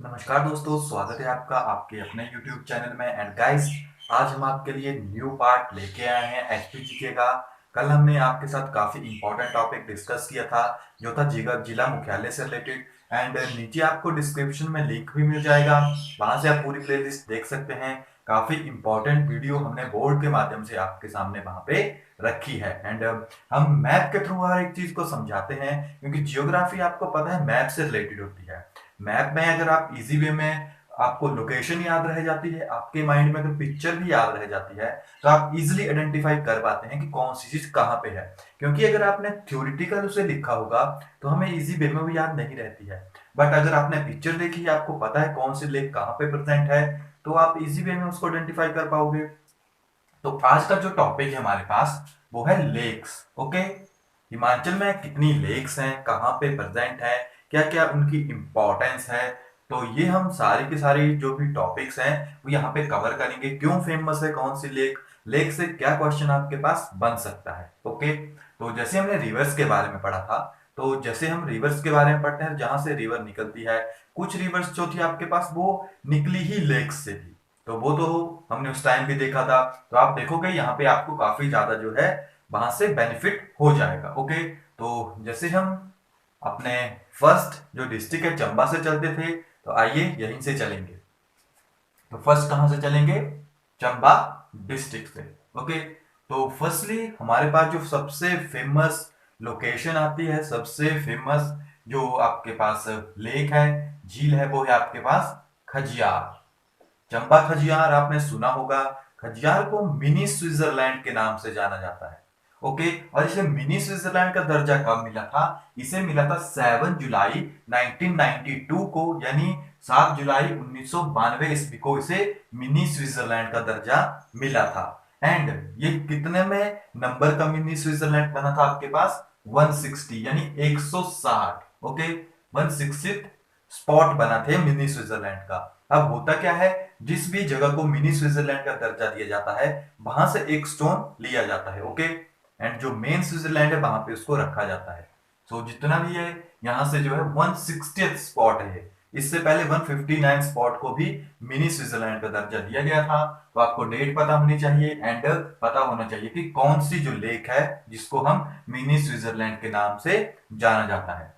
नमस्कार दोस्तों, स्वागत है आपका आपके अपने YouTube चैनल में। एंड गाइस, आज हम आपके लिए न्यू पार्ट लेके आए हैं एचपीजीके का। कल हमने आपके साथ काफी इंपॉर्टेंट टॉपिक डिस्कस किया था जो था जिला मुख्यालय से रिलेटेड। एंड नीचे आपको डिस्क्रिप्शन में लिंक भी मिल जाएगा, वहां से आप पूरी प्लेलिस्ट देख सकते हैं। काफी इंपॉर्टेंट वीडियो हमने बोर्ड के माध्यम से आपके सामने वहां पे रखी है। एंड हम मैप के थ्रू हर एक चीज को समझाते हैं, क्योंकि जियोग्राफी आपको पता है मैप से रिलेटेड होती है। मैप में अगर आप इजी वे में आपको लोकेशन याद रह जाती है, आपके माइंड में अगर पिक्चर भी याद रह जाती है, तो आप इजीली आइडेंटिफाई कर पाते हैं कि कौन सी चीज कहाँ पे है। क्योंकि अगर आपने थ्योरेटिकल उसे लिखा होगा तो हमें इजी वे में वो याद नहीं रहती है। बट अगर आपने पिक्चर देखी है, आपको पता है कौन सी लेक कहाँ पे प्रेजेंट है, तो आप इजी वे में उसको आइडेंटिफाई कर पाओगे। तो आज का जो टॉपिक है हमारे पास वो है लेक्स। ओके, हिमाचल में कितनी लेक्स हैं, कहाँ पे प्रेजेंट है, क्या क्या उनकी इंपॉर्टेंस है। तो ये हम सारी की सारी जो भी टॉपिक्स हैं वो यहाँ पे कवर करेंगे। क्यों फेमस है कौन सी लेक, लेक से क्या क्वेश्चन आपके पास बन सकता है। ओके, तो जैसे हमने रिवर्स के बारे में पढ़ा था, तो जैसे हम रिवर्स के बारे में पढ़ते हैं जहां से रिवर निकलती है, कुछ रिवर्स जो थी आपके पास वो निकली ही लेक्स से थी। तो वो तो हमने उस टाइम भी देखा था। तो आप देखोगे यहाँ पे आपको काफी ज्यादा जो है वहां से बेनिफिट हो जाएगा। ओके, तो जैसे हम अपने फर्स्ट जो डिस्ट्रिक्ट है चंबा से चलते थे, तो आइए यहीं से चलेंगे। तो फर्स्ट कहां से चलेंगे? चंबा डिस्ट्रिक्ट से। ओके, तो फर्स्टली हमारे पास जो सबसे फेमस लोकेशन आती है, सबसे फेमस जो आपके पास लेक है, झील है, वो है आपके पास खजियार। चंबा खजियार आपने सुना होगा। खजियार को मिनी स्विट्जरलैंड के नाम से जाना जाता है। ओके, और इसे मिनी स्विट्जरलैंड का दर्जा कब मिला था? इसे मिला था 7 जुलाई 1992 को, यानी 7 जुलाई 1992 ईस्वी को इसे मिनी स्विट्जरलैंड का दर्जा मिला था। एंड ये कितने में नंबर का मिनी स्विट्जरलैंड बना था आपके पास? 160, यानी 160। ओके, 160 स्पॉट बना थे मिनी स्विट्जरलैंड का। अब होता क्या है, जिस भी जगह को मिनी स्विट्जरलैंड का दर्जा दिया जाता है वहां से एक स्टोन लिया जाता है। ओके, एंड जो मेन स्विट्जरलैंड है वहां पे उसको रखा जाता है। सो जितना भी है यहाँ से जो है 160th स्पॉट है। इससे पहले 159 स्पॉट को भी मिनी स्विट्जरलैंड का दर्जा दिया गया था। तो आपको डेट पता होनी चाहिए एंड पता होना चाहिए कि कौन सी जो लेक है जिसको हम मिनी स्विट्जरलैंड के नाम से जाना जाता है।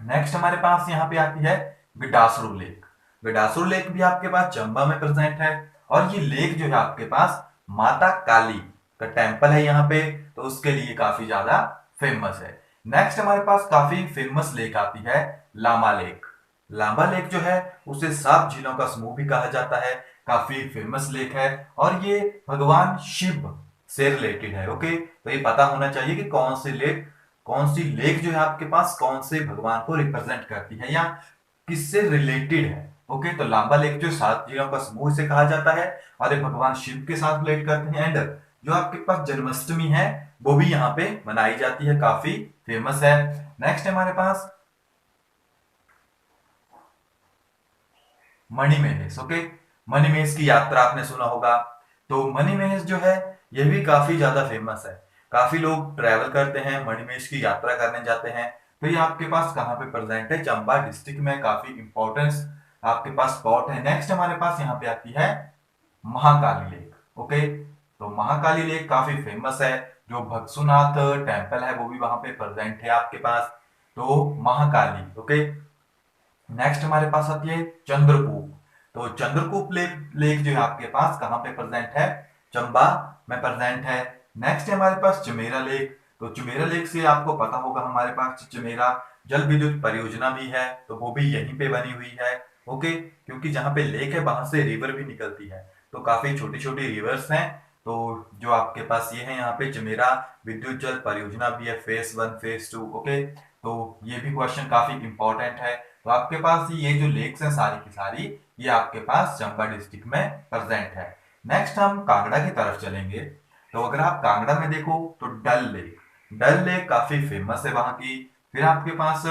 नेक्स्ट हमारे पास यहाँ पे आती है बिडासरू लेक। बिडासरू लेक भी आपके पास चंबा में प्रेजेंट है। और ये लेक जो है आपके पास माता काली का टेम्पल है यहाँ पे, तो उसके लिए काफी ज्यादा फेमस है। नेक्स्ट हमारे पास काफी फेमस लेक आती है लामा लेक। लामा लेक जो है उसे 7 झीलों का समूह भी कहा जाता है। काफी फेमस लेक है और ये भगवान शिव से रिलेटेड है। ओके, तो ये पता होना चाहिए कि कौन सी लेक जो है आपके पास कौन से भगवान को रिप्रेजेंट करती है या किससे रिलेटेड है। ओके, तो लांबा लेक जो 7 झीलों का समूह से कहा जाता है और ये भगवान शिव के साथ रिलेट करते हैं। एंड जो आपके पास जन्माष्टमी है वो भी यहाँ पे मनाई जाती है, काफी फेमस है। नेक्स्ट हमारे पास मणिमहेश। ओके, मणिमहेश की यात्रा आपने सुना होगा। तो मणिमहेश जो है ये भी काफी ज्यादा फेमस है। काफी लोग ट्रेवल करते हैं, मणिमहेश की यात्रा करने जाते हैं। तो ये आपके पास कहाँ पे प्रेजेंट है? चंबा डिस्ट्रिक्ट में। काफी इंपॉर्टेंस आपके पास स्पॉट है। नेक्स्ट हमारे पास यहाँ पे आती है महाकाली लेक। ओके, तो महाकाली लेक काफी फेमस है। जो भक्सुनाथ टेम्पल है वो भी वहां पे प्रेजेंट है आपके पास। तो महाकाली। ओके, नेक्स्ट हमारे पास आती है चंद्रकूप। तो चंद्रकूप लेक जो है आपके पास कहाँ पे प्रेजेंट है? चंबा में प्रेजेंट है। नेक्स्ट है हमारे पास चमेरा लेक। तो चमेरा लेक से आपको पता होगा हमारे पास चमेरा जल विद्युत परियोजना भी है, तो वो भी यहीं पे बनी हुई है। ओके, क्योंकि जहाँ पे लेक है वहां से रिवर भी निकलती है, तो काफी छोटी छोटी रिवर्स हैं। तो जो आपके पास ये है यहाँ पे चमेरा विद्युत जल परियोजना भी है, फेज 1 फेज 2। ओके, तो ये भी क्वेश्चन काफी इंपॉर्टेंट है। तो आपके पास ये जो लेक्स हैं सारी की सारी ये आपके पास चंबा डिस्ट्रिक्ट में प्रेजेंट है। नेक्स्ट हम कांगड़ा की तरफ चलेंगे। तो अगर आप कांगड़ा में देखो तो डल लेक काफी फेमस है वहां की। फिर आपके पास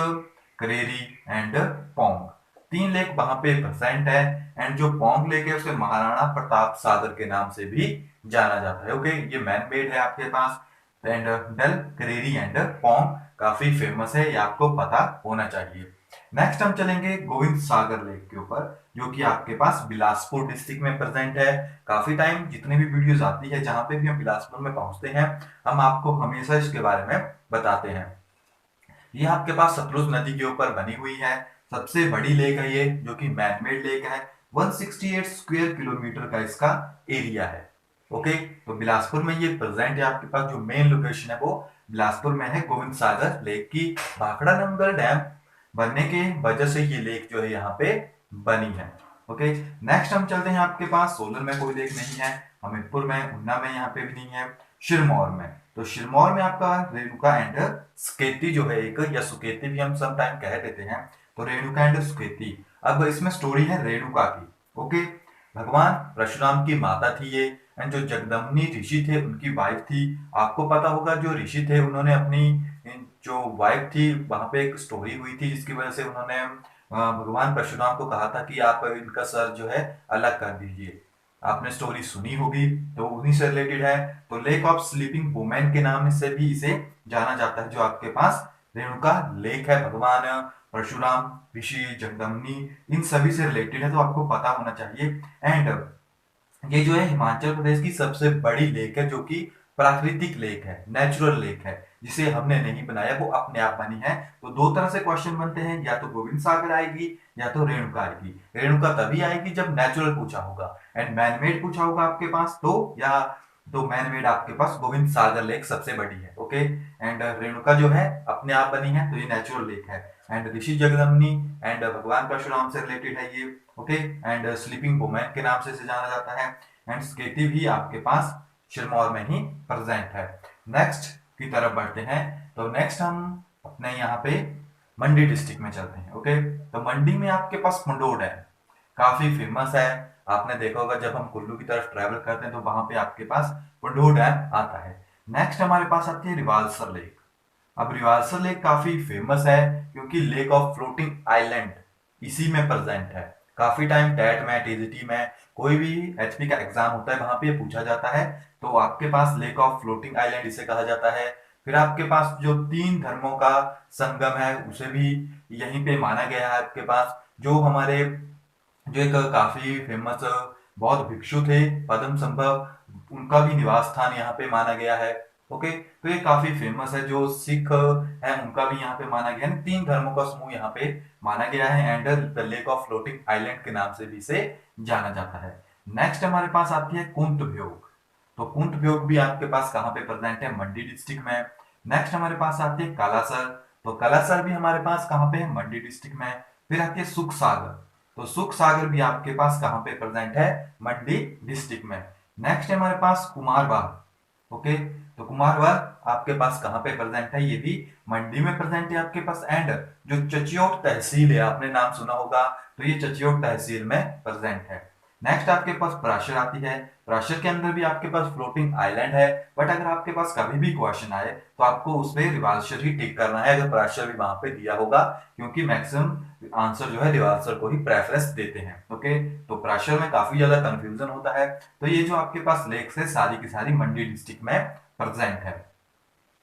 करेरी एंड पोंग, 3 लेक वहां पे प्रेजेंट है। एंड जो पोंग लेक है उसे महाराणा प्रताप सागर के नाम से भी जाना जाता है। ओके, ये मैन मेड है आपके पास। एंड डल, करेरी एंड पोंग काफी फेमस है, ये आपको पता होना चाहिए। नेक्स्ट हम चलेंगे गोविंद सागर लेक के ऊपर, जो कि आपके पास बिलासपुर डिस्ट्रिक्ट में प्रेजेंट है। काफी टाइम जितनी भी वीडियोस आती है, जहां पे भी हम बिलासपुर में पहुंचते हैं, हम आपको हमेशा इसके बारे में बताते हैं। ये आपके पास सतलुज नदी के ऊपर बनी हुई है, सबसे बड़ी लेक है ये, जो कि मैनमेड लेक है। 168 स्क्वायर किलोमीटर का इसका एरिया है। ओके, तो बिलासपुर में ये प्रेजेंट है। आपके पास जो मेन लोकेशन है वो बिलासपुर में है, गोविंद सागर लेक की। भाखड़ा नंगल डैम बनने के वजह से ये लेक जो है यहाँ पे बनी है। ओके, नेक्स्ट हम चलते हैं, आपके पास सोलन में कोई लेक नहीं है, हमीरपुर में, उन्ना में यहाँ पे भी नहीं है, सिरमौर में। तो सिरमौर में आपका रेणुका एंड स्केती जो है एक, या सुकेती भी हम सम टाइम कह देते हैं, तो रेणुका एंड सुकेती। अब इसमें स्टोरी है रेणुका की। ओके, भगवान परशुराम की माता थी ये, एंड जो जगदम्बनी ऋषि थे उनकी वाइफ थी। आपको पता होगा जो ऋषि थे उन्होंने अपनी जो वाइफ थी, वहां पे एक स्टोरी हुई थी जिसकी वजह से उन्होंने भगवान परशुराम को कहा था कि आप इनका सर जो है अलग कर दीजिए। आपने स्टोरी सुनी होगी, तो उन्हीं से रिलेटेड है। तो लेक ऑफ स्लीपिंग वुमेन के नाम से भी इसे जाना जाता है, जो आपके पास रेणुका लेक है। भगवान परशुराम, ऋषि, जगदम्बनी, इन सभी से रिलेटेड है, तो आपको पता होना चाहिए। एंड ये जो है हिमाचल प्रदेश की सबसे बड़ी लेक है, जो कि प्राकृतिक लेक है, नेचुरल लेक है, जिसे हमने नहीं बनाया, वो अपने आप बनी है। तो दो तरह से क्वेश्चन बनते हैं, या तो गोविंद सागर आएगी या तो रेणुका आएगी। रेणुका तभी आएगी जब नेचुरल पूछा होगा, एंड मैनमेड पूछा होगा आपके पास तो, या तो मैनमेड आपके पास गोविंद सागर लेक सबसे बड़ी है। ओके, एंड रेणुका जो है अपने आप बनी है, तो ये नेचुरल लेक है। एंड ऋषि जगदम्बनी एंड भगवान परशुराम से रिलेटेड है ये। ओके, एंड स्लीपिंग वुमेन के नाम से इसे जाना जाता है। एंड स्केती भी आपके पास सिरमौर में ही प्रेजेंट है। नेक्स्ट की तरफ बढ़ते हैं, तो नेक्स्ट हम अपने यहाँ पे मंडी डिस्ट्रिक्ट में चलते हैं। ओके, तो मंडी में आपके पास मंडोर डैम काफी फेमस है। आपने देखा होगा जब हम कुल्लू की तरफ ट्रेवल करते हैं, तो वहां पे आपके पास मंडोर डैम आता है। नेक्स्ट हमारे पास आती है रिवाल्सर लेक। अब रिवाल्सर लेक काफी फेमस है, क्योंकि लेक ऑफ फ्लोटिंग आइलैंड इसी में प्रेजेंट है। काफी टाइम टेट में, टीजीटी में, कोई भी एचपी का एग्जाम होता है, वहां पे ये पूछा जाता है। तो आपके पास लेक ऑफ फ्लोटिंग आइलैंड इसे कहा जाता है। फिर आपके पास जो तीन धर्मों का संगम है, उसे भी यहीं पे माना गया है। आपके पास जो हमारे जो एक काफी फेमस बौद्ध भिक्षु थे, पद्म संभव, उनका भी निवास स्थान यहाँ पे माना गया है। ओके, तो ये काफी फेमस है। जो सिख है उनका भी यहाँ पे माना गया है। तीन धर्मों का समूह यहाँ पे माना गया है, and the lake of floating island के नाम से भी इसे जाना जाता है। नेक्स्ट हमारे पास आती है कुंत भ्योग। तो कुंत भ्योग भी आपके पास कहाँ पे प्रेजेंट है? मंडी डिस्ट्रिक्ट में। नेक्स्ट हमारे पास आती है कालासर। तो कालासर भी हमारे पास कहाँ पे है? मंडी डिस्ट्रिक्ट में। फिर आती है सुख सागर। तो सुख सागर भी आपके पास कहाँ पे प्रेजेंट है? मंडी डिस्ट्रिक्ट में। नेक्स्ट है हमारे पास कुमारवाग। ओके, तो कुमारवाग आपके पास कहाँ पे प्रेजेंट है? ये भी मंडी में प्रेजेंट है आपके पास। एंड जो चचियोट तहसील है, आपने नाम सुना होगा, तो ये चचियोट तहसील में प्रेजेंट है। नेक्स्ट आपके पास पराशर आती है। पराशर के अंदर भी आपके पास फ्लोटिंग आइलैंड है, बट अगर आपके पास कभी भी क्वेश्चन आए तो आपको उसमें रिवाल्सर ही टिक करना है, अगर पराशर भी वहां पे दिया होगा, क्योंकि मैक्सिमम आंसर जो है रिवाल्सर को ही प्रेफरेंस देते हैं। ओके, तो पराशर में काफी ज्यादा कंफ्यूजन होता है। तो ये जो आपके पास लेक्स है, सारी की सारी मंडी डिस्ट्रिक्ट में प्रेजेंट है।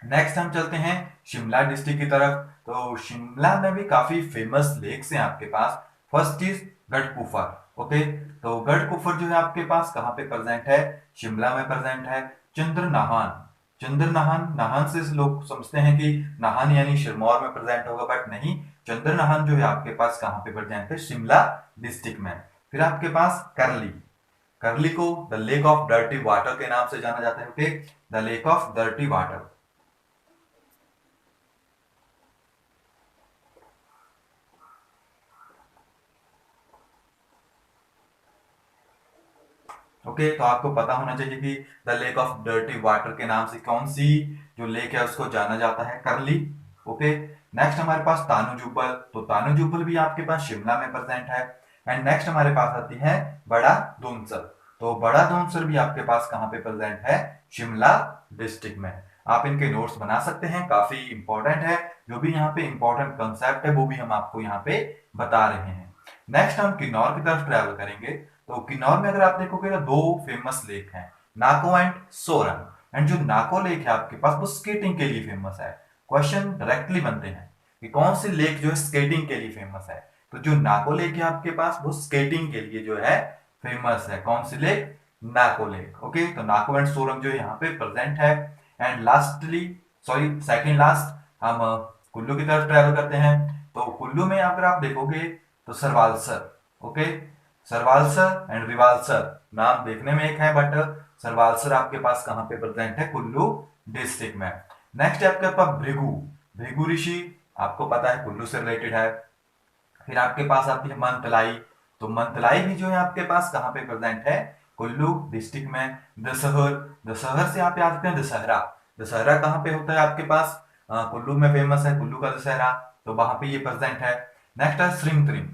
नेक्स्ट हम चलते हैं शिमला डिस्ट्रिक्ट की तरफ। तो शिमला में भी काफी फेमस लेक्स हैं आपके पास। First is Gadhkufar. ओके, तो गढ़कुफर जो है आपके पास कहाँ पे प्रेजेंट है? शिमला में प्रेजेंट है। चंद्र नाहन। चंद्र नाहन, नाहन से लोग समझते हैं कि नाहन यानी सिरमौर में प्रेजेंट होगा, बट नहीं। चंद्र नाहन जो है आपके पास कहाँ पे प्रेजेंट है? शिमला डिस्ट्रिक्ट में। फिर आपके पास करली। करली को the lake of dirty water के नाम से जाना जाता है। Okay, the lake of dirty water. Okay, तो आपको पता होना चाहिए कि the lake of dirty water के नाम से कौन सी जो लेक है उसको जाना जाता है? करली। ओके, नेक्स्ट हमारे पास तानू जुब्बल। तो तानू जुब्बल भी आपके पास शिमला में प्रेजेंट है। एंड नेक्स्ट हमारे पास आती है बड़ा धुंसर। तो बड़ा धुंसर भी आपके पास कहाँ पे प्रेजेंट है? शिमला डिस्ट्रिक्ट में। आप इनके नोट्स बना सकते हैं, काफी इंपॉर्टेंट है। जो भी यहाँ पे इंपॉर्टेंट कंसेप्ट है वो भी हम आपको यहाँ पे बता रहे हैं। नेक्स्ट हम किन्नौर की तरफ ट्रेवल करेंगे। तो किन्नौर में अगर आप देखोगे तो दो फेमस लेक हैं, नाको एंड सोरंग। एंड जो नाको लेक है आपके पास, वो स्केटिंग के लिए फेमस है। क्वेश्चन डायरेक्टली बनते हैं कि कौन सी लेक जो है स्केटिंग के लिए फेमस है। तो जो नाको लेक है आपके पास वो स्केटिंग के लिए जो है फेमस है। कौन सी लेक? नाको लेक। ओके, तो नाको एंड सोरम जो यहाँ पे प्रेजेंट है। And lastly, sorry second last, हम कुल्लू की तरफ ट्रैवल करते हैं। तो कुल्लू में अगर आप देखोगे तो सरवालसर, ओके, सरवालसर एंड रिवालसर नाम देखने में एक है, बट सरवालसर आपके पास कहाँ पे प्रेजेंट है? कुल्लू डिस्ट्रिक्ट में। नेक्स्ट है आपके पास भृगु। भृगु ऋषि आपको पता है कुल्लू से रिलेटेड है। फिर आपके पास आती है मंतलाई। तो मंतलाई भी जो है आपके पास कहाँ पे प्रेजेंट है? कुल्लू डिस्ट्रिक्ट में। दशहर, दशहर से आप याद करें दशहरा। दशहरा कहाँ पे होता है आपके पास? कुल्लू में फेमस है कुल्लू का दशहरा, तो वहां पे ये प्रेजेंट है। नेक्स्ट है श्रिंगत्रिंग।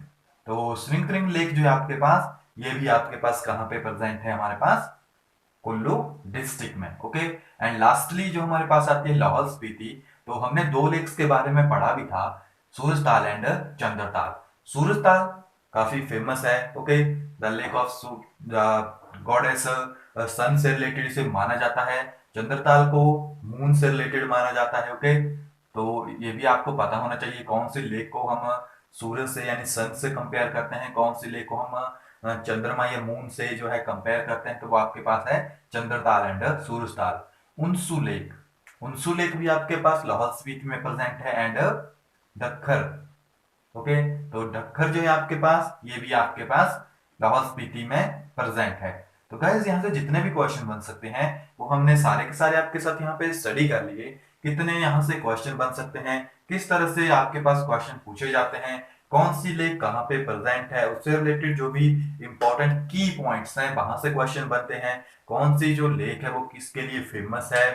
तो श्रिंगत्रिंग लेक जो है आपके पास, ये भी आपके पास कहाँ पे प्रेजेंट है? हमारे पास कुल्लू डिस्ट्रिक्ट में। ओके, एंड लास्टली जो हमारे पास आती है लाहौल स्पीति। तो हमने दो लेक्स के बारे में पढ़ा भी था, सूरजताल एंड चंद्रताल। सूरजताल काफी फेमस है। Okay, the lake of goddess sun से रिलेटेड इसे माना जाता है। चंद्रताल को मून से रिलेटेड माना जाता है। ओके, तो ये भी आपको पता होना चाहिए कौन सी लेक को हम सूरज से यानी सन से कंपेयर करते हैं, कौन सी लेक को हम चंद्रमा या मून से जो है कंपेयर करते हैं। तो वो आपके पास है Chandratal and Surajtal. Unsu lake, Unsu lake भी आपके पास लाहौल स्पीति में प्रेजेंट है। एंड डक्कर, ओके, तो डक्कर जो है आपके पास, ये भी आपके पास लाहौल स्पीति में प्रेजेंट है। तो गाइस यहाँ से जितने भी क्वेश्चन बन सकते हैं वो हमने सारे के सारे आपके साथ यहाँ पे स्टडी कर लिए। कितने यहाँ से क्वेश्चन बन सकते हैं, किस तरह से आपके पास क्वेश्चन पूछे जाते हैं, कौन सी लेक कहाँ पे प्रेजेंट है, उससे रिलेटेड जो भी इंपॉर्टेंट की पॉइंट्स हैं वहां से क्वेश्चन बनते हैं। कौन सी जो लेक है वो किसके लिए फेमस है।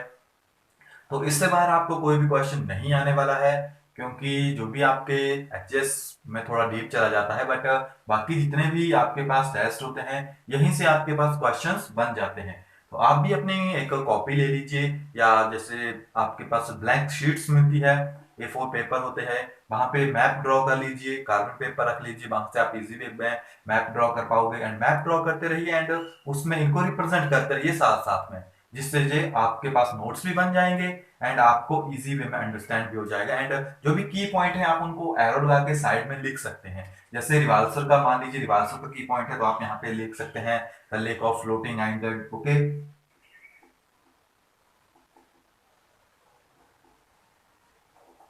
तो इससे बाहर आपको कोई भी क्वेश्चन नहीं आने वाला है, क्योंकि जो भी आपके एचएस में थोड़ा डीप चला जाता है, बट बाकी जितने भी आपके पास टेस्ट होते हैं यहीं से आपके पास क्वेश्चंस बन जाते हैं। तो आप भी अपनी एक कॉपी ले लीजिए, या जैसे आपके पास ब्लैंक शीट्स मिलती है, A4 पेपर होते हैं, वहां पे मैप ड्रॉ कर लीजिए, कार्बन पेपर रख लीजिए, वहां से आप इजी वे में मैप ड्रॉ कर पाओगे। एंड मैप ड्रॉ करते रहिए एंड उसमें इनको रिप्रेजेंट करते रहिए साथ साथ में, जिससे जे आपके पास नोट्स भी बन जाएंगे एंड आपको इजी वे में अंडरस्टैंड भी हो जाएगा। एंड जो भी की पॉइंट है आप उनको एरो लगा के साइड में लिख सकते हैं। जैसे रिवाल्सर का मान लीजिए, रिवाल्सर का की पॉइंट है तो आप यहाँ पे लिख सकते हैं the lake of floating island. Okay,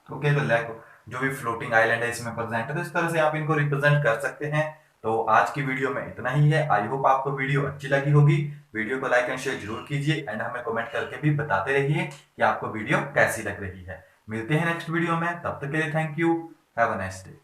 okay, the lake जो भी फ्लोटिंग आइलैंड है इसमें प्रेजेंट है, तो इस तरह से आप इनको रिप्रेजेंट कर सकते हैं। तो आज की वीडियो में इतना ही है। आई होप आपको वीडियो अच्छी लगी होगी। वीडियो को लाइक एंड शेयर जरूर कीजिए एंड हमें कमेंट करके भी बताते रहिए कि आपको वीडियो कैसी लग रही है। मिलते हैं नेक्स्ट वीडियो में, तब तक के लिए thank you, have a nice day.